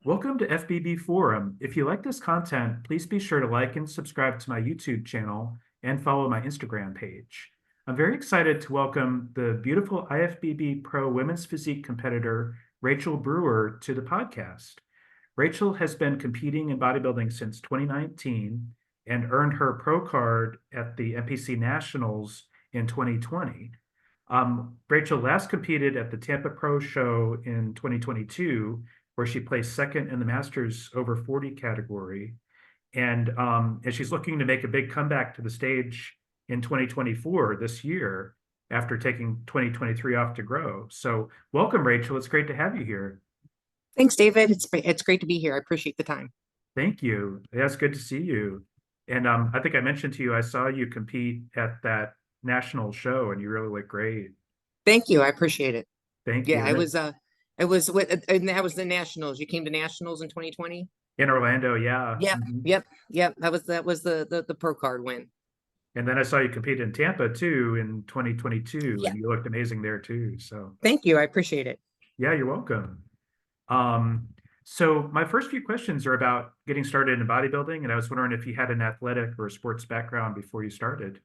Welcome to FBB Forum. If you like this content, please be sure to like and subscribe to my YouTube channel and follow my Instagram page. I'm very excited to welcome the beautiful IFBB Pro women's physique competitor, Rachael Brewer, to the podcast. Rachael has been competing in bodybuilding since 2019 and earned her pro card at the NPC Nationals in 2020. Rachael last competed at the Tampa Pro show in 2022, where she placed second in the Masters over 40 category. And she's looking to make a big comeback to the stage in 2024 this year after taking 2023 off to grow. So welcome, Rachael. It's great to have you here. Thanks, David. It's great to be here. I appreciate the time. Thank you. Yeah, it's good to see you. And I think I mentioned to you, I saw you compete at that national show and you really look great. Thank you. I appreciate it. Thank Yeah, you. and that was the Nationals. You came to Nationals in 2020? In Orlando, yeah. Yep, yep. That was the pro card win. And then I saw you compete in Tampa too in 2022, Yeah. and you looked amazing there too. So Thank you. I appreciate it. yeah, you're welcome. So my first few questions are about getting started in bodybuilding, and I was wondering if you had an athletic or a sports background before you started.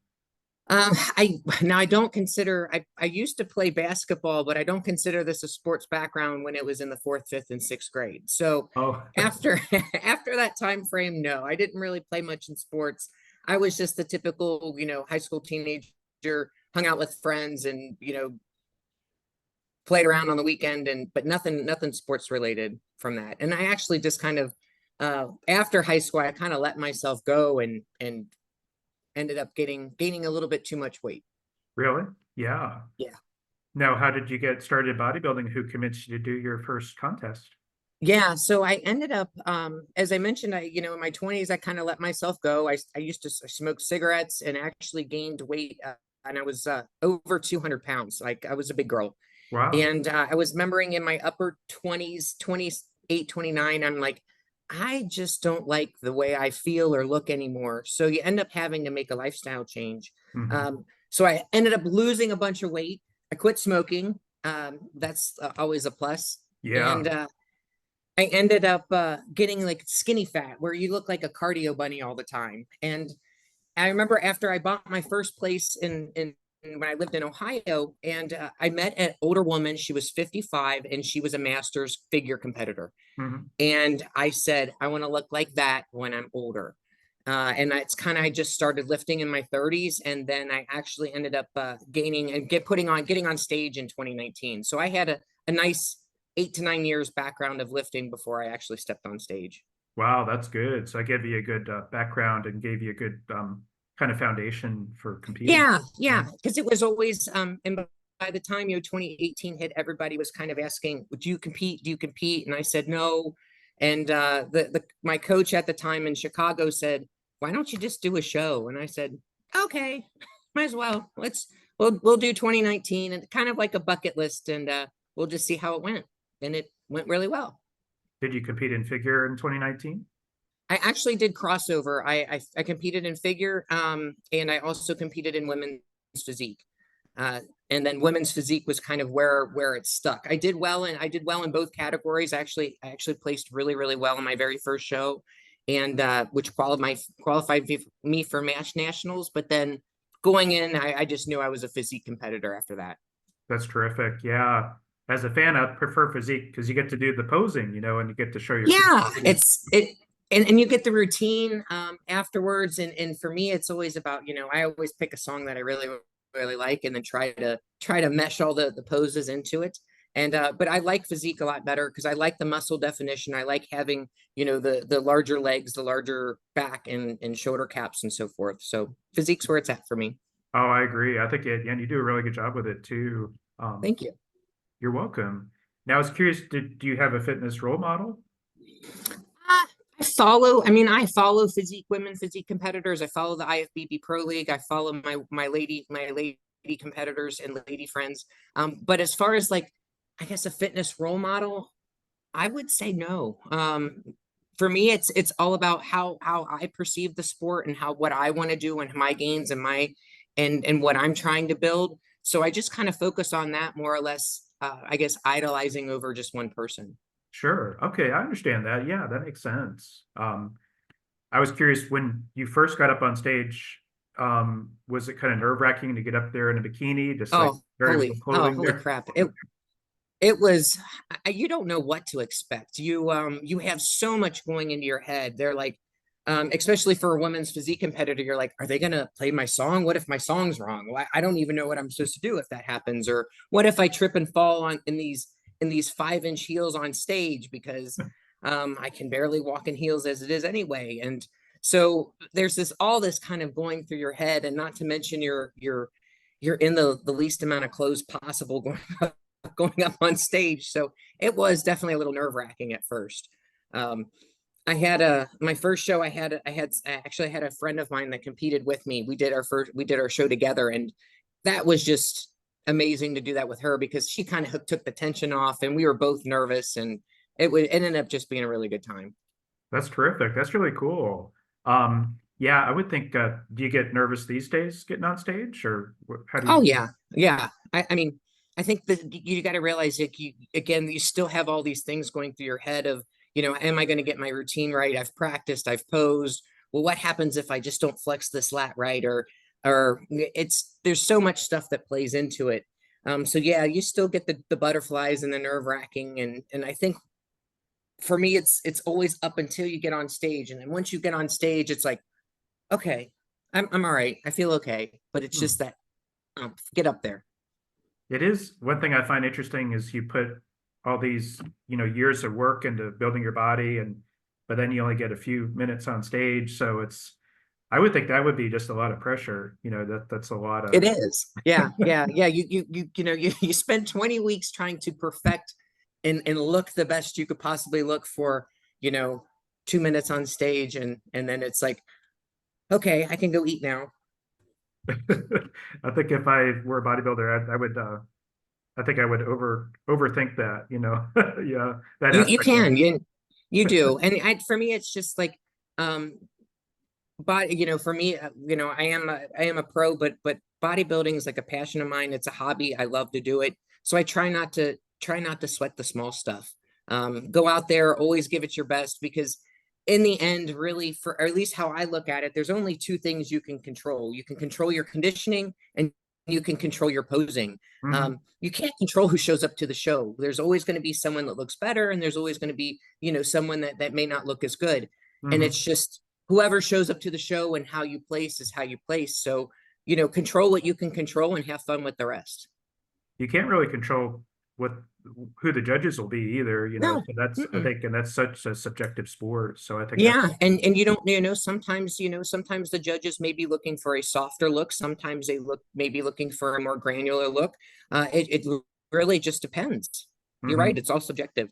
I don't consider I used to play basketball, but I don't consider this a sports background when it was in the fourth, fifth, and sixth grade. So Oh, after after that time frame, no, I didn't really play much in sports. I was just the typical, high school teenager, hung out with friends and, played around on the weekend but nothing sports related from that. And I actually just kind of after high school, I kind of let myself go and ended up gaining a little bit too much weight. really? Yeah. Yeah. Now, how did you get started bodybuilding? Who convinced you to do your first contest? Yeah, so I ended up, as I mentioned, in my 20s, I kind of let myself go. I used to smoke cigarettes and actually gained weight, and I was over 200 pounds. Like I was a big girl. Wow. And I was remembering in my upper 20s, 28, 29, I'm like, I just don't like the way I feel or look anymore. So you end up having to make a lifestyle change. Mhm. So I ended up losing a bunch of weight. I quit smoking. That's always a plus. Yeah. And I ended up getting like skinny fat, where you look like a cardio bunny all the time. And I remember after I bought my first place in when I lived in Ohio, and I met an older woman. She was 55, and she was a master's figure competitor. Mhm. And I said, I want to look like that when I'm older. And it's kind of, I just started lifting in my 30s, and then I actually ended up gaining and getting on stage in 2019. So I had a nice 8 to 9 years background of lifting before I actually stepped on stage. Wow, that's good. So I gave you a good background and gave you a good kind of foundation for competing. Yeah, because it was always and by the time 2018 hit, everybody was kind of asking, do you compete? Do you compete? And I said no. And my coach at the time in Chicago said, why don't you just do a show? And I said, okay, might as well. We'll do 2019, and kind of like a bucket list, and we'll just see how it went. And it went really well. Did you compete in figure in 2019? I actually did crossover. I competed in figure, and I also competed in women's physique. And then women's physique was kind of where it stuck. I did well in both categories. I actually placed really well in my very first show, and which qualified me for nationals. But then going in, I just knew I was a physique competitor after that. That's terrific. Yeah. As a fan, I prefer physique because you get to do the posing, and you get to show your Yeah, and you get the routine afterwards. And for me, it's always about, I always pick a song that I really like, and then try to mesh all the poses into it. And but I like physique a lot better because I like the muscle definition. I like having, the larger legs, the larger back and shoulder caps and so forth. So physique's where it's at for me. Oh, I agree. I think and you do a really good job with it too. Thank you. You're welcome. Now, I was curious, do you have a fitness role model? I follow women physique competitors. I follow the IFBB Pro League. I follow my lady competitors and lady friends. But as far as like, I guess a fitness role model, I would say no. For me, it's all about how I perceive the sport and what I want to do and my gains and and what I'm trying to build. So I just kind of focus on that more or less. I guess idolizing over just one person. Sure. Okay, I understand that. Yeah, that makes sense. I was curious when you first got up on stage, was it kind of nerve-wracking to get up there in a bikini, just like very little Oh, clothing holy there? crap. It was, you don't know what to expect. You have so much going into your head. They're like, especially for a women's physique competitor, you're like, are they going to play my song? What if my song's wrong? Well, I don't even know what I'm supposed to do if that happens. Or what if I trip and fall in these 5-inch heels on stage because I can barely walk in heels as it is anyway. And so there's all this kind of going through your head, and not to mention you're in the least amount of clothes possible going up on stage. So it was definitely a little nerve-wracking at first. Um, I had my first show. I had a friend of mine that competed with me. We did our show together, and that was just amazing to do that with her because she kind of took the tension off, and we were both nervous, and it ended up just being a really good time. That's terrific. That's really cool. Yeah, I would think, do you get nervous these days getting on stage, or how do Oh you? yeah, yeah. I mean, I think that you got to realize that you still have all these things going through your head of, am I going to get my routine right? I've practiced, I've posed. Well, what happens if I just don't flex this lat right? Or there's so much stuff that plays into it. So yeah, you still get the butterflies and the nerve wracking, and I think for me, it's always up until you get on stage, and then once you get on stage, it's like, okay, I'm all right, I feel okay, but it's Hmm. just that get up there. It is one thing I find interesting is you put all these, years of work into building your body but then you only get a few minutes on stage. So I would think that would be just a lot of pressure. That's a lot It of, is. Yeah, yeah, yeah. You spend 20 weeks trying to perfect and look the best you could possibly look for, you know, 2 minutes on stage, and then it's like, okay, I can go eat now. I think if I were a bodybuilder, I would, I think I would overthink that, yeah, that You aspect of can, you do. And for me it's just like um body, for me, I am a pro, but bodybuilding is like a passion of mine. It's a hobby. I love to do it. So I try not to sweat the small stuff. Go out there, always give it your best, because in the end, really, or at least how I look at it, there's only two things you can control. You can control your conditioning, and you can control your posing. Mhm, You can't control who shows up to the show. There's always going to be someone that looks better, and there's always going to be, someone that may not look as good. And mhm. it's just whoever shows up to the show, and how you place is how you place. So, control what you can control and have fun with the rest. You can't really control what who the judges will be either, No. so that's, I Mm-mm. think, and that's such a subjective sport. So I think that's, Yeah, and you don't, sometimes the judges may be looking for a softer look. Sometimes they maybe looking for a more granular look. It really just depends. You're right. mhm. It's all subjective.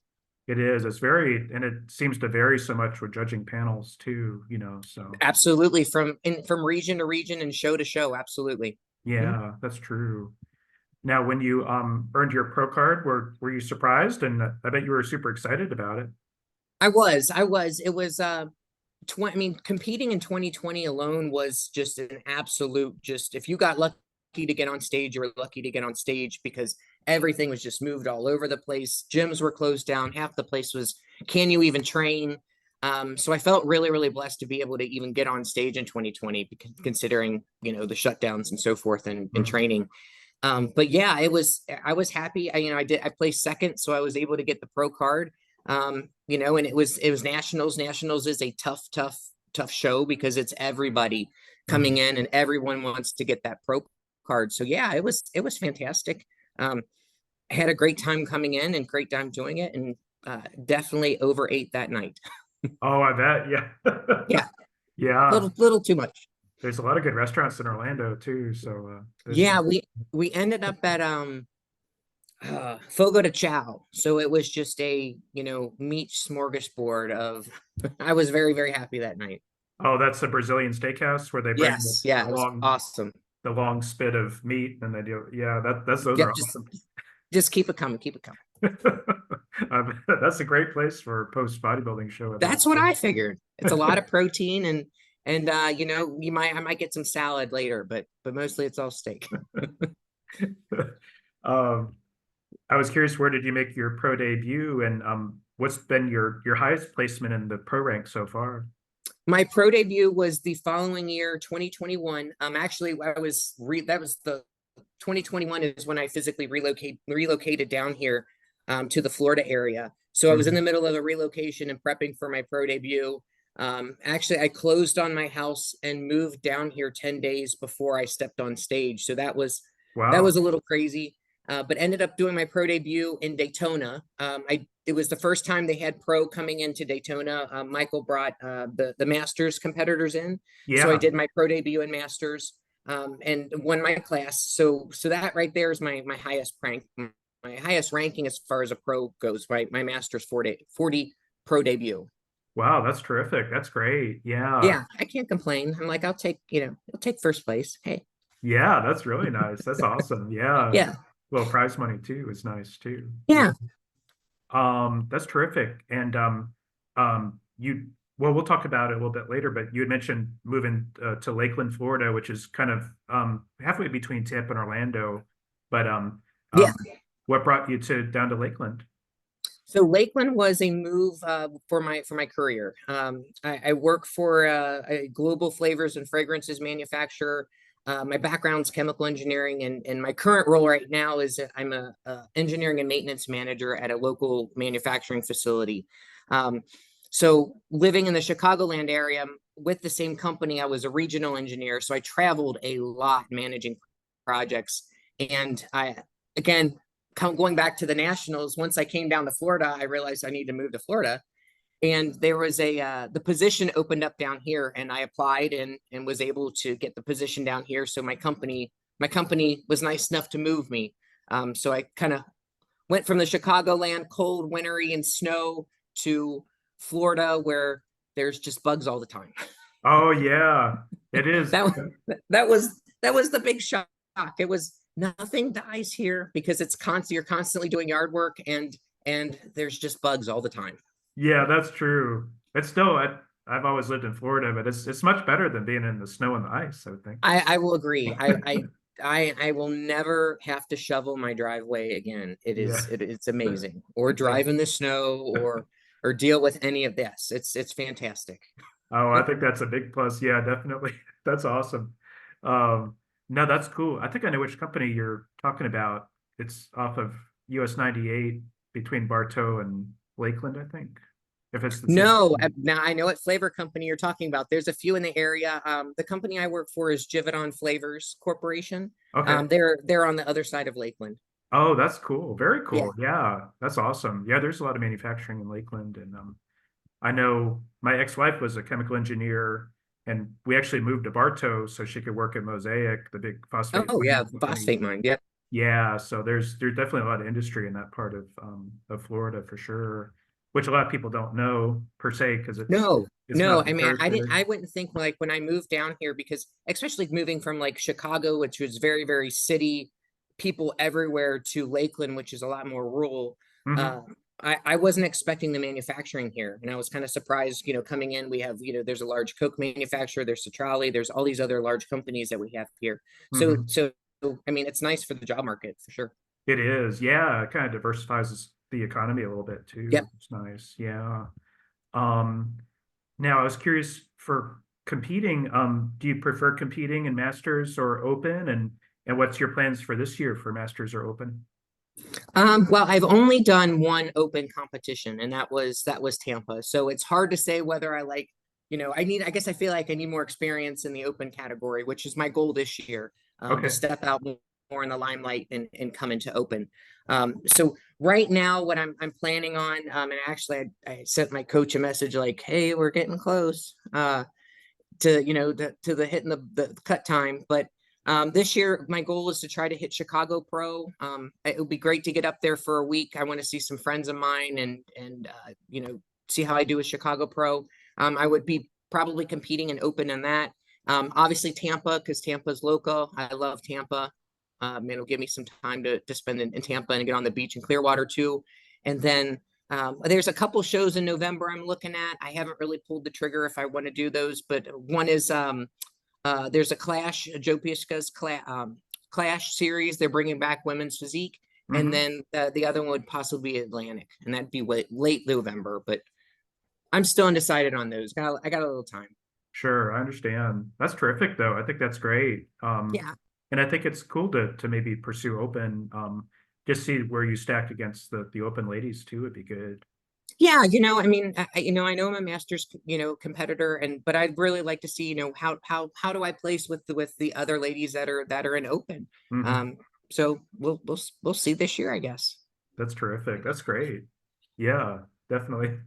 It is. It's very, and it seems to vary so much with judging panels too, so Absolutely. From region to region and show to show. Absolutely. Mhm. yeah, that's true. Now, when you earned your pro card, were you surprised? And I bet you were super excited about it. I was. It was 20, I mean, competing in 2020 alone was just an absolute, just if you got lucky to get on stage, you were lucky to get on stage, because everything was just moved all over the place. Gyms were closed down. Half the place was, can you even train? So I felt really, really blessed to be able to even get on stage in 2020, considering, the shutdowns and so forth, and Mhm. training. But yeah, I was happy. I placed second, so I was able to get the pro card. And it was nationals. Nationals is a tough show because it's everybody coming Mhm. in, and everyone wants to get that pro card. So yeah, it was fantastic. Um, I had a great time coming in and great time doing it, and definitely overate that night. Oh, I bet. Yeah. Yeah, Yeah. little too much. There's a lot of good restaurants in Orlando too. So there's, Yeah, we ended up at Fogo de Chao. So it was just a, meat smorgasbord of, I was very, very happy that night. oh, that's a Brazilian steakhouse where they bring Yes. Yeah. It was awesome. the long spit of meat and they do, yeah, those Yep. are Just, awesome. just keep it coming. Keep it coming. That's a great place for a post bodybuilding show, I That's what think. I figured. It's a lot of protein, and I might get some salad later, but mostly it's all steak. Um, I was curious, where did you make your pro debut? And what's been your highest placement in the pro rank so far? My pro debut was the following year, 2021. Actually, that was the 2021 is when I physically relocated down here to the Florida area. So I was in the middle of a relocation and prepping for my pro debut. Actually, I closed on my house and moved down here 10 days before I stepped on stage. So that was Wow. a little crazy. But ended up doing my pro debut in Daytona. It was the first time they had pro coming into Daytona. Michael brought the Masters competitors in, so I Yeah. did my pro debut in Masters and won my class. So that right there is my highest rank, my highest ranking as far as a pro goes. My Masters 40 pro debut. Wow, that's terrific. That's great. Yeah. Yeah, I can't complain. I'm like, I'll take first place. Hey, Yeah, that's really nice. That's awesome. Yeah. yeah, Well, prize money too is nice too. Yeah. yeah. That's terrific. And you well, we'll talk about it a little bit later, but you had mentioned moving to Lakeland, Florida, which is kind of halfway between Tampa and Orlando. But Yeah. what brought you to down to Lakeland? So Lakeland was a move for my career. I work for a global flavors and fragrances manufacturer. My background's chemical engineering, and my current role right now is I'm a engineering and maintenance manager at a local manufacturing facility. So living in the Chicagoland area with the same company, I was a regional engineer, so I traveled a lot managing projects. And I, again, going back to the Nationals, once I came down to Florida, I realized I need to move to Florida. And there was the position opened up down here, and I applied and was able to get the position down here. So my company was nice enough to move me. So I kind of went from the Chicagoland cold, wintry, and snow to Florida, where there's just bugs all the time. Oh yeah, it is. that that was the big shock. It was nothing dies here because it's constant. You're constantly doing yard work, and there's just bugs all the time. Yeah, that's true. It's still I've always lived in Florida, but it's much better than being in the snow and the ice, I think. I will agree. I will never have to shovel my driveway again. Yeah. It's amazing. Or drive in the snow or deal with any of this. It's fantastic. Oh, I think that's a big plus. Yeah, definitely. That's awesome. Um, no, that's cool. I think I know which company you're talking about. It's off of US 98 between Bartow and Lakeland, I think. If it's the same. No, now I know what flavor company you're talking about. There's a few in the area. The company I work for is Givaudan Flavors Corporation. Okay. They're on the other side of Lakeland. Oh, that's cool. Very Yeah. cool. Yeah, that's awesome. Yeah, there's a lot of manufacturing in Lakeland, and I know my ex-wife was a chemical engineer, and we actually moved to Bartow so she could work at Mosaic, the big phosphate Oh yeah, mining company. phosphate mine. Yep. Yeah, so there's definitely a lot of industry in that part of Florida for sure, which a lot of people don't know per se because No, it's no. not I the mean, territory. I wouldn't think like when I moved down here because especially moving from like Chicago, which was very, very city, people everywhere to Lakeland, which is a lot more rural. Hmm. Uh, I wasn't expecting the manufacturing here, and I was kind of surprised. Coming in, we have there's a large Coke manufacturer, there's Citrali, there's all these other large companies that we have here. So Hmm. so I mean, it's nice for the job market for sure. It is, yeah, it kind of diversifies the economy a little bit too. Yep. It's nice, yeah. Um, Now I was curious for competing, do you prefer competing in Masters or Open? And what's your plans for this year for Masters or Open? Well, I've only done one open competition, and that was Tampa. So it's hard to say whether I like, I guess I feel like I need more experience in the open category, which is my goal this year, to Okay. step out more in the limelight and come into open. So right now, what I'm planning on, and actually I sent my coach a message like, "Hey, we're getting close." To the hitting the cut time. But this year, my goal is to try to hit Chicago Pro. It would be great to get up there for a week. I want to see some friends of mine and see how I do with Chicago Pro. I would be probably competing in open in that. Obviously Tampa because Tampa's local. I love Tampa. It'll give me some time to spend in Tampa and get on the beach in Clearwater too. And then there's a couple shows in November I'm looking at. I haven't really pulled the trigger if I want to do those, but one is there's a Clash, Joe Piszka's Clash series. They're bringing back women's physique, and Hmm. then the other one would possibly be Atlantic, and that'd be late November. But I'm still undecided on those. I got a little time. Sure, I understand. That's terrific, though. I think that's great. Yeah. And I think it's cool to maybe pursue open. Just see where you stack against the open ladies too would be good. Yeah, I mean, I know I'm a masters, competitor, and but I'd really like to see, how do I place with the other ladies that are in open. Hmm. Um, so we'll see this year, I guess. That's terrific. That's great. Yeah, definitely.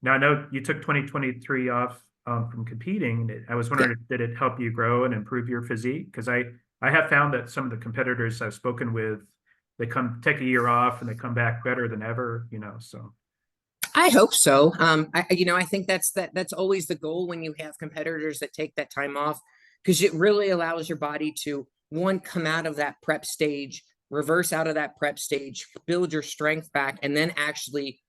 Now I know you took 2023 off from competing. I was Yeah. wondering, did it help you grow and improve your physique? Because I have found that some of the competitors I've spoken with, they come take a year off and they come back better than ever, so. I hope so. I think that's always the goal when you have competitors that take that time off, because it really allows your body to, one, come out of that prep stage, reverse out of that prep stage, build your strength back, and then actually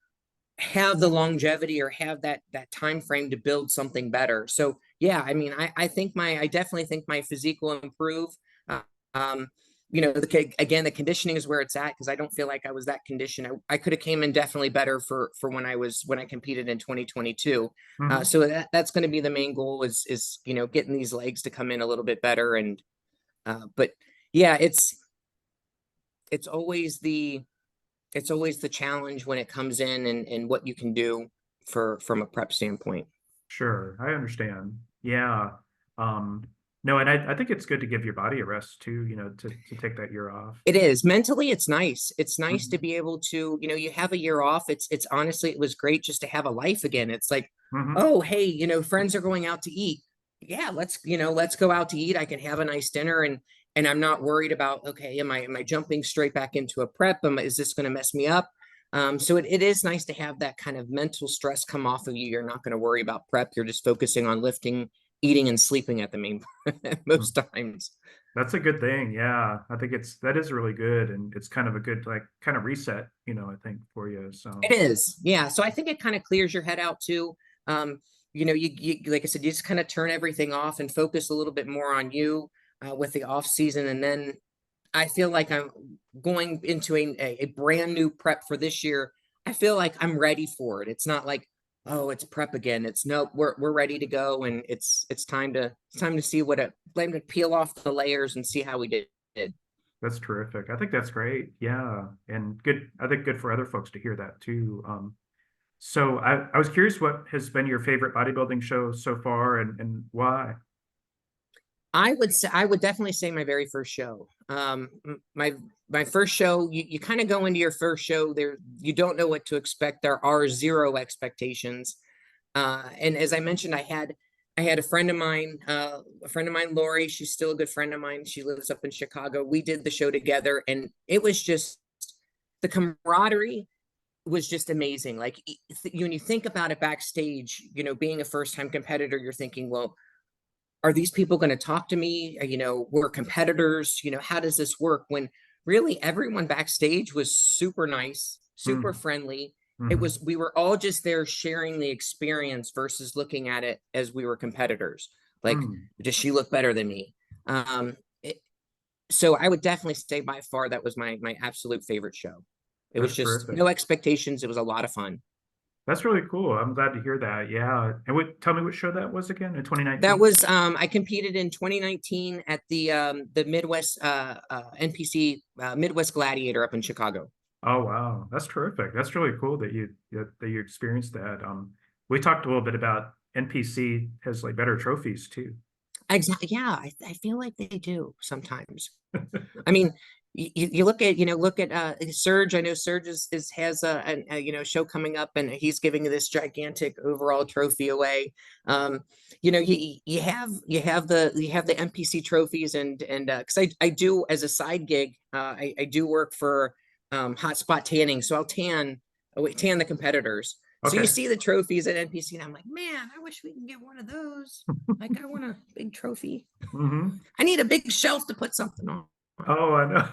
have the longevity or have that time frame to build something better. So yeah, I mean, I definitely think my physique will improve. Uh, um, again, the conditioning is where it's at, because I don't feel like I was that conditioned. I could have came in definitely better for when I competed in 2022. Mhm. So that's going to be the main goal, is getting these legs to come in a little bit better. And but yeah, it's always the it's always the challenge when it comes in, and what you can do from a prep standpoint. Sure, I understand. Yeah. Um, no, and I think it's good to give your body a rest too, to take that year off. It is mentally, it's nice. It's nice to Hmm. be able to, you have a year off. It's honestly, it was great just to have a life again. It's like, Hmm. oh, hey, friends are going out to eat. Yeah, let's go out to eat. I can have a nice dinner, and I'm not worried about, okay, am I jumping straight back into a prep? Is this going to mess me up? So it is nice to have that kind of mental stress come off of you. You're not going to worry about prep. You're just focusing on lifting, eating, and sleeping at the main most times. That's a good thing. Yeah. I think that is really good. And it's kind of a good, like, kind of reset, I think for you. So, It is, yeah. So I think it kind of clears your head out too. You like I said, you just kind of turn everything off and focus a little bit more on you, with the off season, and then I feel like I'm going into a brand new prep for this year. I feel like I'm ready for it. It's not like, oh, it's prep again. It's nope, we're ready to go, and it's time to see time to peel off the layers and see how we did. that's terrific. I think that's great. Yeah. And good. I think good for other folks to hear that too. So I was curious what has been your favorite bodybuilding show so far and why? I would definitely say my very first show. My first show, you kind of go into your first show there, you don't know what to expect. There are zero expectations. And as I mentioned, I had a friend of mine, Lori. She's still a good friend of mine. She lives up in Chicago. We did the show together, and it was just, the camaraderie was just amazing. Like, when you think about it backstage, being a first time competitor, you're thinking, well, are these people going to talk to me? We're competitors. How does this work? When really everyone backstage was super nice, super Mm, friendly. hmm. We were all just there sharing the experience versus looking at it as we were competitors. Like, Mm, does she look better than me? Um, it, so I would definitely say by far that was my absolute favorite show. It was that's just terrific. no expectations. It was a lot of fun. That's really cool. I'm glad to hear that. Yeah. And tell me what show that was again in That 2019? was I competed in 2019 at the Midwest NPC Midwest Gladiator up in Chicago. Oh wow, that's terrific. That's really cool that you experienced that. We talked a little bit about NPC has like better trophies too. Exactly. Yeah, I feel like they do sometimes. I mean, you look at Serge. I know Serge has a show coming up, and he's giving this gigantic overall trophy away. You have the NPC trophies, and because I do, as a side gig, I do work for hotspot tanning, so tan the competitors. So you Okay. see the trophies at NPC, and I'm like, man, I wish we can get one of those. Like, I want a big trophy. Hmm. I need a big shelf to put something on. Oh, I know.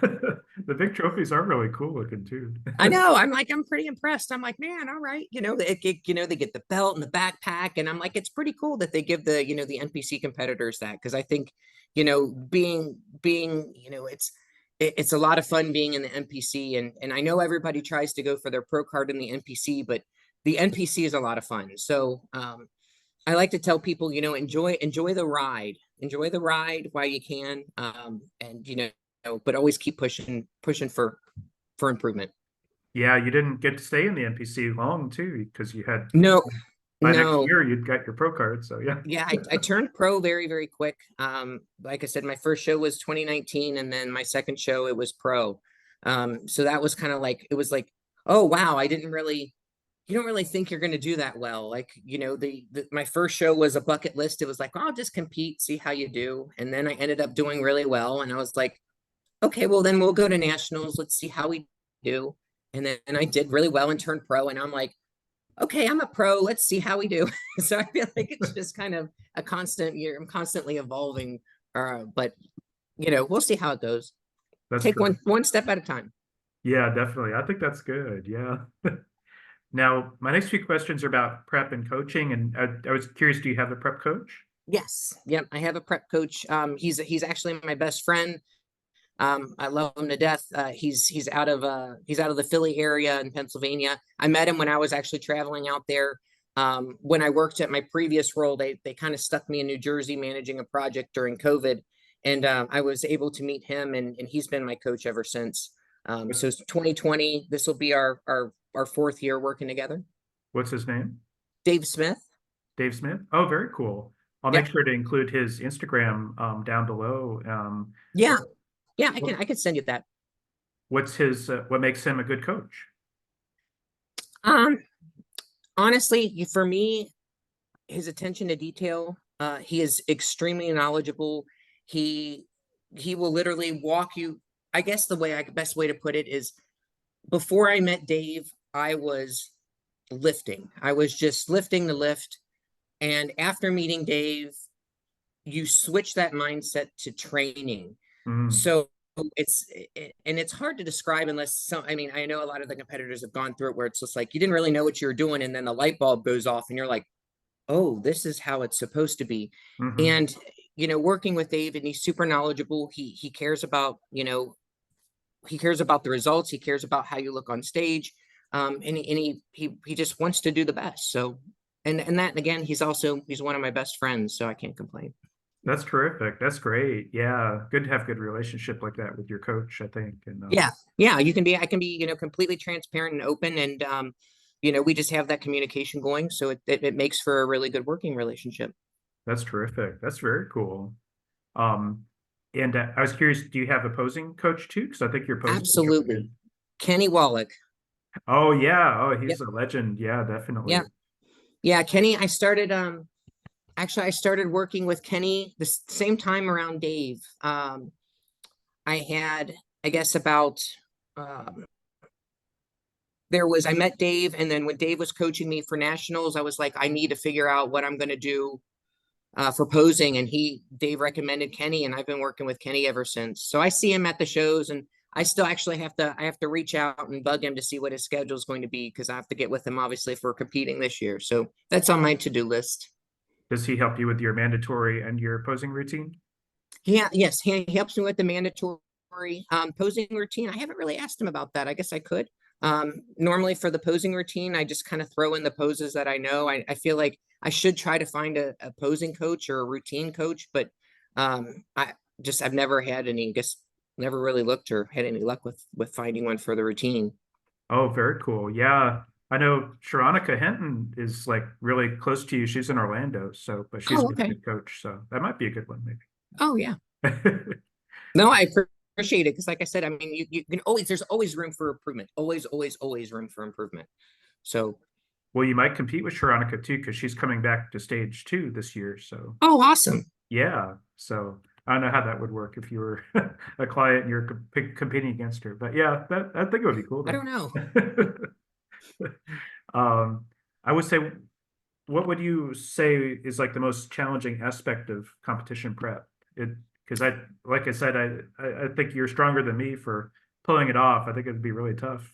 The big trophies are really cool looking too. I know. I'm pretty impressed. I'm like, man, all right. They get the belt and the backpack, and I'm like, it's pretty cool that they give the NPC competitors that, because I think, being, it's it's a lot of fun being in the NPC, and I know everybody tries to go for their pro card in the NPC, but the NPC is a lot of fun. So I like to tell people, enjoy enjoy the ride while you can, and but always keep pushing for improvement. Yeah, you didn't get to stay in the NPC long too, because you had No, by next no. year you'd got your pro card. So yeah. Yeah, I turned pro very, very quick. Like I said, my first show was 2019, and then my second show it was pro. So that was kind of like it was like, oh wow, you don't really think you're going to do that well. Like, the my first show was a bucket list. It was like, oh, I'll just compete, see how you do. And then I ended up doing really well, and I was like, okay, well then we'll go to nationals. Let's see how we do. And then I did really well and turned pro, and I'm like, okay, I'm a pro. Let's see how we do. So I feel like it's just kind of a constant year. I'm constantly evolving, but we'll see how it goes. That's Take great. one step at a time. Yeah, definitely. I think that's good. Yeah. Now, my next few questions are about prep and coaching, and I was curious, do you have a prep coach? Yes. Yep. I have a prep coach. He's actually my best friend. I love him to death. He's out of the Philly area in Pennsylvania. I met him when I was actually traveling out there. When I worked at my previous role, they kind of stuck me in New Jersey managing a project during COVID, and I was able to meet him, and he's been my coach ever since. What- So it's 2020. This will be our fourth year working together. What's his name? Dave Smith. Dave Smith? Oh, very cool. I'll make Yep. sure to include his Instagram down below. Yeah. Yeah. What, I can send you that. what's his what makes him a good coach? Um, Honestly, for me, his attention to detail. He is extremely knowledgeable. He he will literally walk you. I guess best way to put it is before I met Dave, I was lifting. I was just lifting the lift. And after meeting Dave, you switch that mindset to training. Mm, So and it's hard to describe unless I mean, I know a lot of the competitors have gone through it where it's just like you didn't really know what you were doing, and then the light bulb goes off, and you're like, oh, this is how it's supposed to be. hmm. And working with Dave, and he's super knowledgeable. He cares about he cares about the results. He cares about how you look on stage, and he just wants to do the best. So, and that again, he's one of my best friends, so I can't complain. That's terrific. That's great. Yeah, good to have good relationship like that with your coach, I think. And Yeah, yeah, I can be completely transparent and open, and we just have that communication going, so it makes for a really good working relationship. that's terrific. That's very cool. Um, and I was curious, do you have a posing coach too? Because I think your posing coach would be Absolutely. good. Kenny Wallach. Oh yeah. Oh, Yep. he's a legend. Yeah, definitely. Yeah. Yeah. Kenny, I started working with Kenny the same time around Dave. I had, I guess about, um, I met Dave, and then when Dave was coaching me for nationals, I was like, I need to figure out what I'm going to do for posing. And Dave recommended Kenny, and I've been working with Kenny ever since. So I see him at the shows, and I still actually I have to reach out and bug him to see what his schedule is going to be, because I have to get with him obviously for competing this year. So that's on my to-do list. Does he help you with your mandatory and your posing routine? Yeah, yes, he helps me with the mandatory posing routine. I haven't really asked him about that. I guess I could. Normally for the posing routine, I just kind of throw in the poses that I know. I feel like I should try to find a posing coach or a routine coach, but I've never had any, guess never really looked or had any luck with finding one for the routine. Oh, very cool. Yeah. I know Sharonica Hinton is like really close to you. She's in Orlando, so but she's a Oh, really okay. good coach. So that might be a good one, Oh, yeah. maybe. No, I appreciate it because, like I said, I mean, you can always there's always room for improvement. Always, always, always room for improvement. So, Well, you might compete with Sharonica too, because she's coming back to stage two this year. So oh, awesome. yeah. So I don't know how that would work if you were a client and you're competing against her. But yeah, that I think it would be cool I don't know. though. Um, I would say, what would you say is like the most challenging aspect of competition prep? It because like I said, I think you're stronger than me for pulling it off. I think it'd be really tough.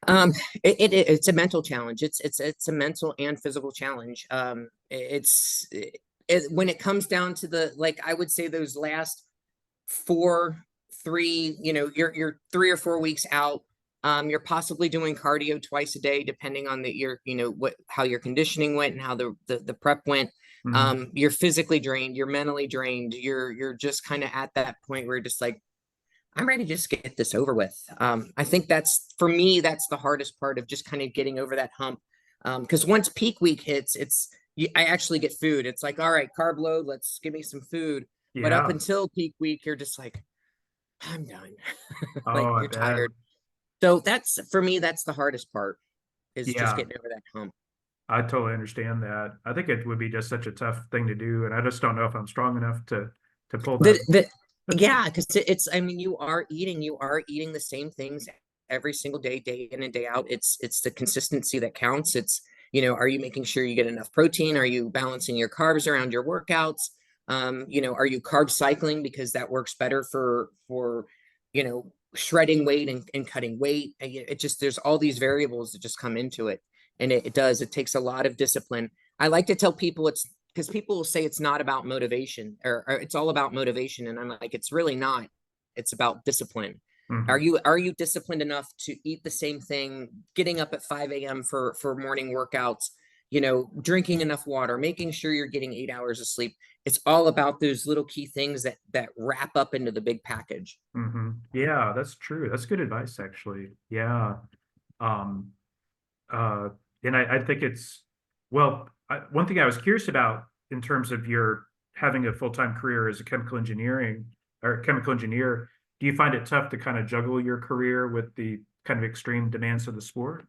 Um, it's a mental challenge. It's a mental and physical challenge. When it comes down to the like I would say those last you're 3 or 4 weeks out. You're possibly doing cardio twice a day, depending on how your conditioning went and how the prep went. Mhm. You're physically drained, you're mentally drained, you're just kind of at that point where you're just like, I'm ready to just get this over with. I think for me, that's the hardest part of just kind of getting over that hump. Because once peak week hits, I actually get food. It's like, all right, carb load, let's give me some food. But up Yeah. until peak week, you're just like, I'm done. Like Oh, I you're bet. tired. So for me, that's the hardest part, is just Yeah. getting over that hump. I totally understand that. I think it would be just such a tough thing to do, and I just don't know if I'm strong enough to pull that. The Yeah, because I mean, you are eating the same things every single day, day in and day out. It's the consistency that counts. Are you making sure you get enough protein? Are you balancing your carbs around your workouts? Are you carb cycling because that works better for shredding weight and cutting weight? It just, there's all these variables that just come into it. And it takes a lot of discipline. I like to tell people because people will say it's not about motivation, or it's all about motivation. And I'm like, it's really not. It's about discipline. Are Mhm. you disciplined enough to eat the same thing, getting up at 5 a.m. for morning workouts, drinking enough water, making sure you're getting 8 hours of sleep? It's all about those little key things that wrap up into the big package. Yeah, that's true. That's good advice, actually. Yeah. Um, uh, and I think one thing I was curious about in terms of your having a full-time career as a chemical engineer, do you find it tough to kind of juggle your career with the kind of extreme demands of the sport?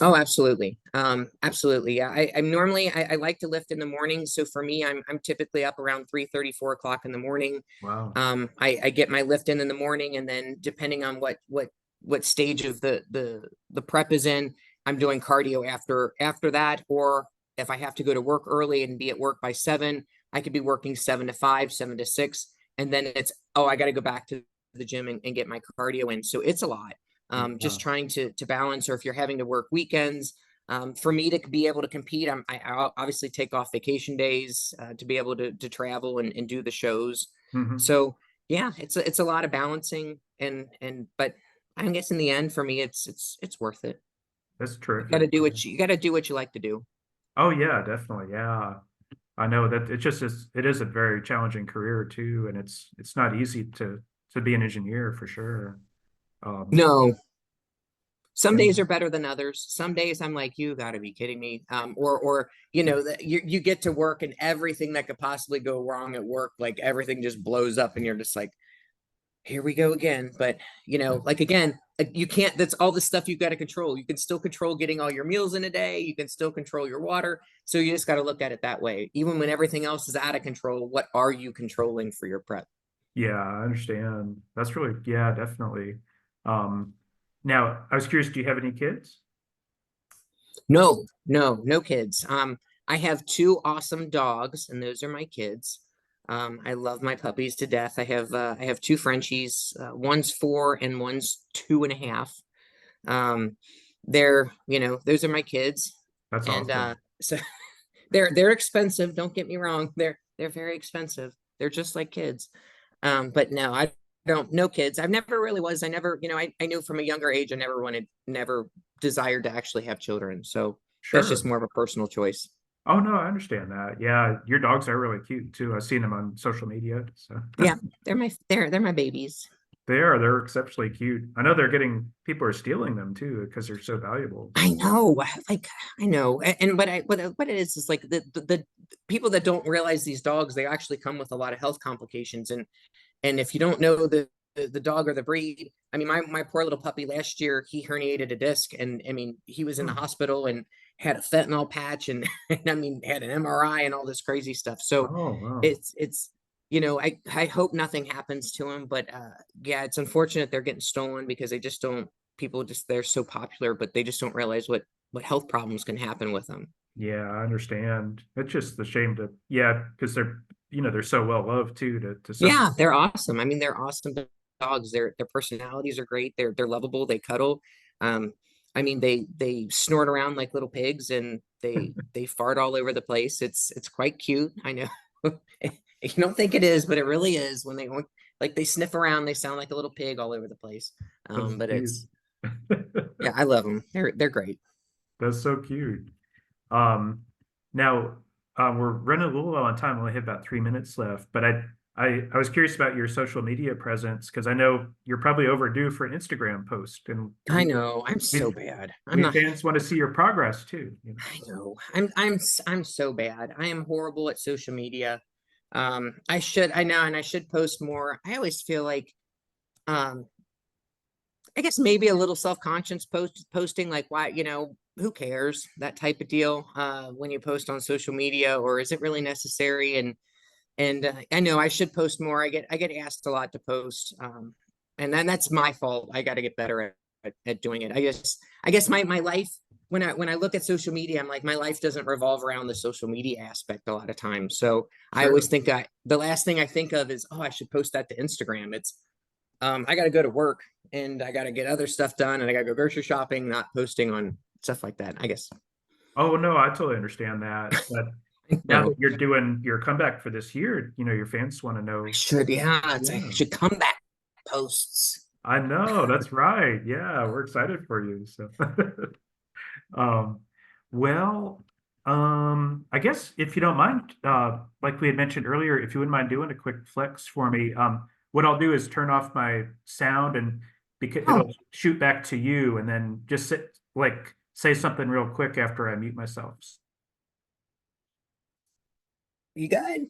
Oh, absolutely. Absolutely. Yeah. I'm normally, I like to lift in the morning. So for me, I'm typically up around 3:30, 4 o'clock in the morning. Wow. I get my lift in the morning, and then depending on what stage of the prep is in, I'm doing cardio after that. Or if I have to go to work early and be at work by 7, I could be working 7 to 5, 7 to 6. And then I got to go back to the gym and get my cardio in. So it's a lot. Yeah. Just trying to balance, or if you're having to work weekends. For me to be able to compete, I obviously take off vacation days to be able to travel and do the shows. Hmm. So yeah, it's a lot of balancing, but I guess in the end for me, it's worth it. That's You got to terrific. do you got to do what you like to do. Oh yeah, definitely. Yeah. I know that it is a very challenging career too, and it's not easy to be an engineer for sure. Um, No, some days and are better than others. Some days I'm like, you got to be kidding me. Or that you get to work and everything that could possibly go wrong at work, like everything just blows up, and you're just like, here we go again. But like again, you can't. That's all the stuff you got to control. You can still control getting all your meals in a day. You can still control your water. So you just got to look at it that way. Even when everything else is out of control, what are you controlling for your prep? yeah, I understand. That's really, yeah, definitely. Um, Now I was curious, do you have any kids? No, no, no kids. I have two awesome dogs, and those are my kids. I love my puppies to death. I have two Frenchies. One's 4 and one's 2.5. Um, those are my kids, That's and awesome. so they're expensive. Don't get me wrong. They're very expensive. They're just like kids. But no, I don't, no kids. I've never really was. I never, I knew from a younger age I never desired to actually have children. So that's just Sure. more of a personal choice. Oh no, I understand that. Yeah, your dogs are really cute too. I've seen them on social media, so Yeah, they're my babies. they're exceptionally cute. I know people are stealing them too because they're so valuable. I know, like I know, and what it is like the people that don't realize these dogs, they actually come with a lot of health complications. And if you don't know the dog or the breed, I mean, my poor little puppy last year, he herniated a disc, and I mean, he was in the Hmm. hospital and had a fentanyl patch, and I mean, had an MRI and all this crazy stuff. So Oh wow. it's I hope nothing happens to him, but yeah, it's unfortunate they're getting stolen, because they just don't people just they're so popular, but they just don't realize what health problems can happen with them. Yeah, I understand. It's just the shame yeah, because they're so well loved too to some. Yeah, they're awesome. I mean, they're awesome dogs. Their personalities are great. They're lovable. They cuddle. Um, I mean, they snort around like little pigs, and they fart all over the place. It's quite cute. I know. You don't think it is, but it really is when like they sniff around, they sound like a little pig all over the place. That's But cute. it's, yeah, I love them. They're great. That's so cute. Um, now we're running a little low on time. We only have about 3 minutes left, but I was curious about your social media presence because I know you're probably overdue for an Instagram post, and I know, I'm so we, bad. I'm we not. fans want to see your progress too. You know? I know. I'm so bad. I am horrible at social media. I know, and I should post more. I always feel like, um, I guess maybe a little self-conscious posting, like, why, who cares, that type of deal, when you post on social media, or is it really necessary? And I know I should post more. I get asked a lot to post, and then that's my fault. I got to get better at doing it. I guess my life, when I look at social media, I'm like, my life doesn't revolve around the social media aspect a lot of times. So I Sure. always think the last thing I think of is, oh, I should post that to Instagram. It's I got to go to work, and I got to get other stuff done, and I got to go grocery shopping, not posting on stuff like that, I guess. Oh no, I totally understand that. But now that No, you're doing your comeback for this year, your fans want to I know. should, yeah, I Yeah, should come back posts. I know. That's right. Yeah, we're excited for you. So, um, well, I guess if you don't mind, like we had mentioned earlier, if you wouldn't mind doing a quick flex for me, what I'll do is turn off my sound and because Oh, it'll shoot back to you, and then just say something real quick after I mute myself. you good?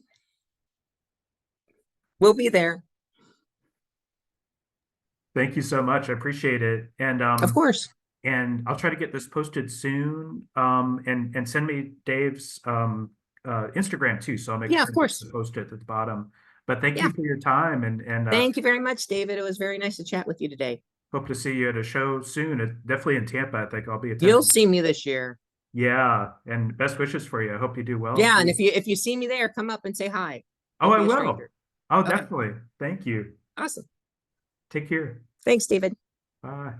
We'll be there. Thank you so much. I appreciate it. Of course. And I'll try to get this posted soon. And send me Dave's Instagram too, so I'll make Yeah, sure of to course. post it at the bottom. But thank Yeah. you for your time, and Thank you very much, David. It was very nice to chat with you today. hope to see you at a show soon. Definitely in Tampa. I think I'll be You'll attending. see me this year. Yeah, and best wishes for you. I hope you do well Yeah, and too. if you see me there, come up and say hi. Oh, Don't I be a will. stranger. Oh, Okay. definitely. Thank you. Awesome. Take care. Thanks, David. Bye.